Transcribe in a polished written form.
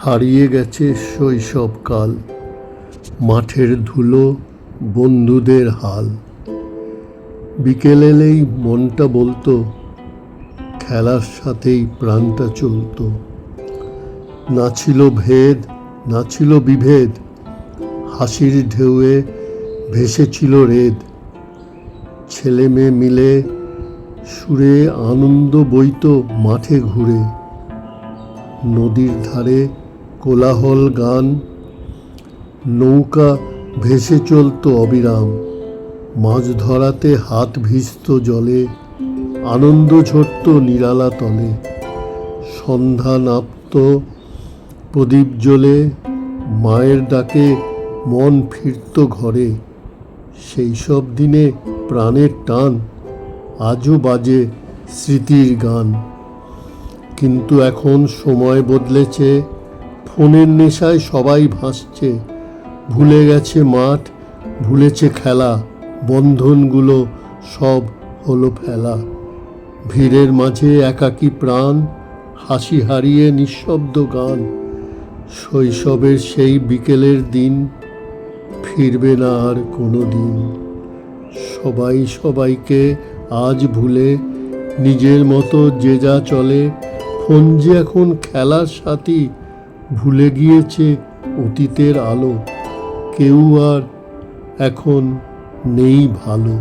হারিয়ে গেছে শৈশবকাল, মাঠের ধুলো, বন্ধুদের হাল। বিকেল এলেই মনটা বলতো, খেলার সাথেই প্রাণটা চলতো। না ছিল ভেদ, না ছিল বিভেদ, হাসির ঢেউয়ে ভেসেছিল রেদ। ছেলে মেয়ে মিলে সুরে আনন্দ বইতো মাঠে ঘুরে। নদীর ধারে কোলাহল গান, নৌকা ভেসে চলতো অবিরাম। মাছ ধরাতে হাত ভিজত জলে, আনন্দ ঝরত নিরালা তলে। সন্ধ্যা নাপ্ত প্রদীপ জ্বলে, মায়ের ডাকে মন ফিরত ঘরে। সেই সব দিনে প্রাণের টান, আজও বাজে স্মৃতির গান। কিন্তু এখন সময় বদলেছে, ফোনের নেশায় সবাই ভাসছে। ভুলে গেছে মাঠ, ভুলেছে খেলা, বন্ধনগুলো সব হলো ফেলা। ভিড়ের মাঝে একাকী প্রাণ, হাসি হারিয়ে নিঃশব্দ গান। শৈশবের সেই বিকেলের দিন ফিরবে না আর কোনো দিন। সবাই সবাইকে আজ ভুলে নিজের মতো যে যা চলে। ফোন যে এখন খেলার সাথী, ভুলে গিয়েছে অতীতের আলো। কেউ আর এখন নেই ভালো।